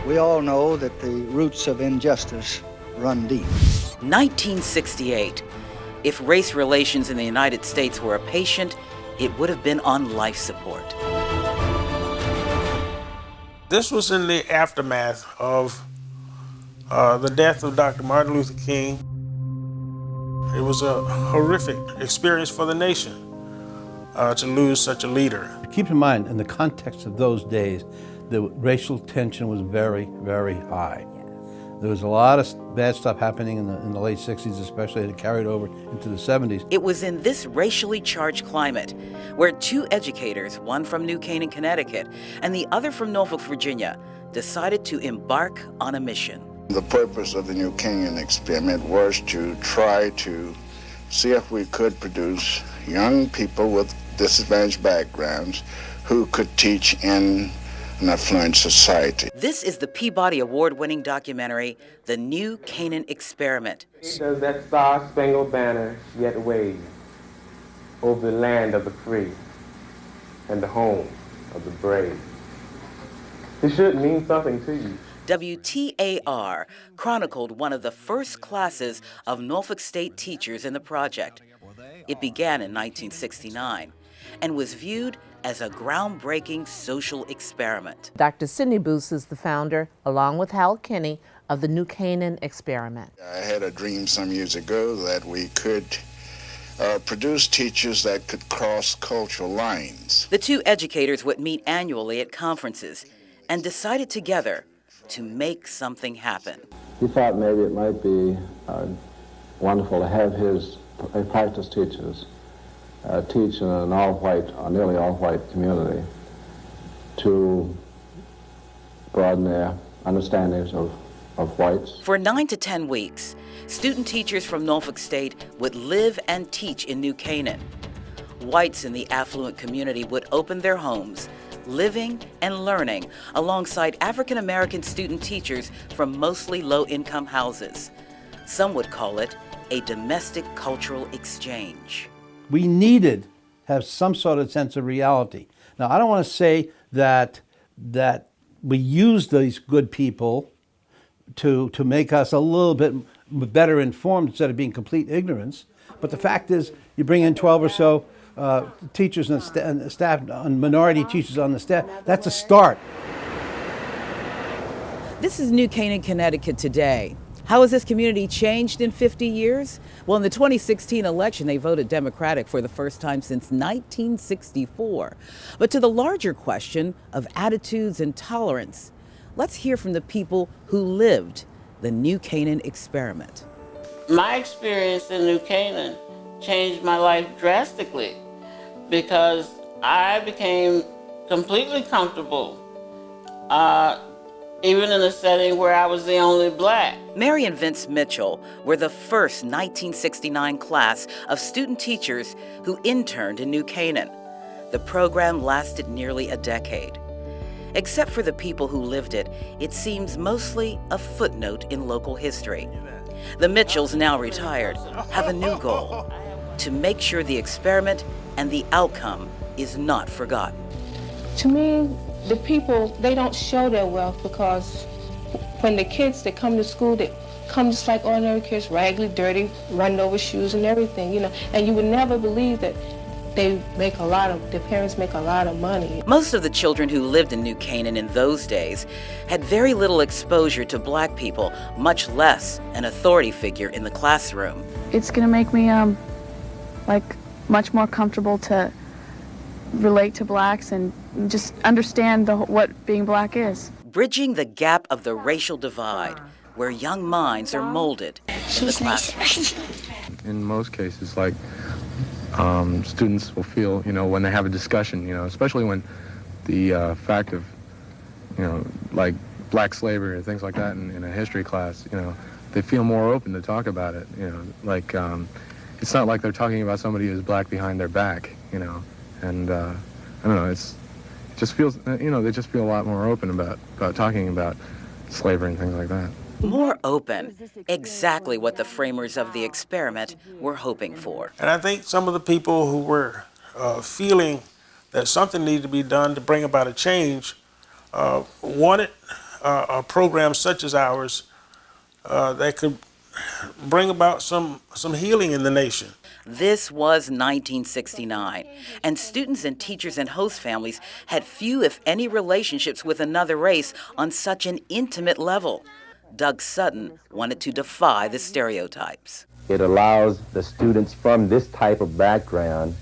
We all know that the roots of injustice run deep. 1968. If race relations in the United States were a patient, it would have been on life support. This was in the aftermath of the death of Dr. Martin Luther King. It was a horrific experience for the nation to lose such a leader. Keep in mind, in the context of those days, the racial tension was very, very high. There was a lot of bad stuff happening in the late 60s, especially, and it carried over into the 70s. It was in this racially charged climate where two educators, one from New Canaan, Connecticut, and the other from Norfolk, Virginia, decided to embark on a mission. The purpose of the New Canaan experiment was to try to see if we could produce young people with disadvantaged backgrounds who could teach in an affluent society. This is the Peabody Award-winning documentary, The New Canaan Experiment. Does that star-spangled banner yet wave over the land of the free and the home of the brave? It should mean something to you. WTAR chronicled one of the first classes of Norfolk State teachers in the project. It began in 1969 and was viewed as a groundbreaking social experiment. Dr. Sidney Booth is the founder, along with Hal Kinney, of the New Canaan Experiment. I had a dream some years ago that we could produce teachers that could cross cultural lines. The two educators would meet annually at conferences and decided together to make something happen. He thought maybe it might be wonderful to have his practice teachers teach in an all-white, or nearly all-white community to broaden their understandings of whites. For 9 to 10 weeks, student teachers from Norfolk State would live and teach in New Canaan. Whites in the affluent community would open their homes, living and learning alongside African-American student teachers from mostly low-income houses. Some would call it a domestic cultural exchange. We needed to have some sort of sense of reality. Now, I don't want to say that we used these good people to make us a little bit better informed instead of being complete ignorance, but the fact is, you bring in 12 or so teachers and staff, and minority teachers on the staff, that's a start. This is New Canaan, Connecticut today. How has this community changed in 50 years? Well, in the 2016 election, they voted Democratic for the first time since 1964. But to the larger question of attitudes and tolerance, let's hear from the people who lived the New Canaan experiment. My experience in New Canaan changed my life drastically because I became completely comfortable, even in a setting where I was the only black. Mary and Vince Mitchell were the first 1969 class of student teachers who interned in New Canaan. The program lasted nearly a decade. Except for the people who lived it, it seems mostly a footnote in local history. The Mitchells, now retired, have a new goal: to make sure the experiment and the outcome is not forgotten. To me, the people, they don't show their wealth because when the kids that come to school, they come just like ordinary kids, raggedy, dirty, run over shoes and everything, you know, and you would never believe that their parents make a lot of money. Most of the children who lived in New Canaan in those days had very little exposure to black people, much less an authority figure in the classroom. It's gonna make me much more comfortable to relate to blacks and just understand what being black is. Bridging the gap of the racial divide, where young minds are molded in the classroom. In most cases, students will feel, when they have a discussion, especially when the fact of, like black slavery or things like that in a history class, they feel more open to talk about it, it's not like they're talking about somebody who's black behind their back, and I don't know, it just feels, they just feel a lot more open about talking about slavery and things like that. More open, exactly what the framers of the experiment were hoping for. And I think some of the people who were feeling that something needed to be done to bring about a change wanted a program such as ours that could bring about some healing in the nation. This was 1969, and students and teachers and host families had few, if any, relationships with another race on such an intimate level. Doug Sutton wanted to defy the stereotypes. It allows the students from this type of background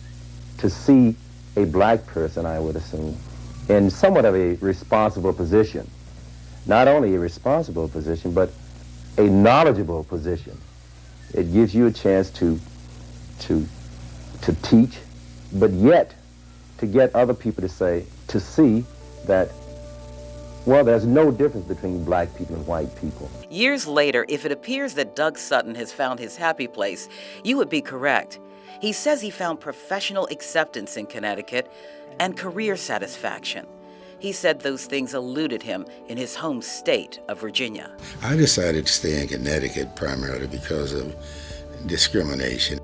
to see a black person, I would assume, in somewhat of a responsible position. Not only a responsible position, but a knowledgeable position. It gives you a chance to teach, but yet to get other people to see that, well, there's no difference between black people and white people. Years later, if it appears that Doug Sutton has found his happy place, you would be correct. He says he found professional acceptance in Connecticut and career satisfaction. He said those things eluded him in his home state of Virginia. I decided to stay in Connecticut primarily because of discrimination.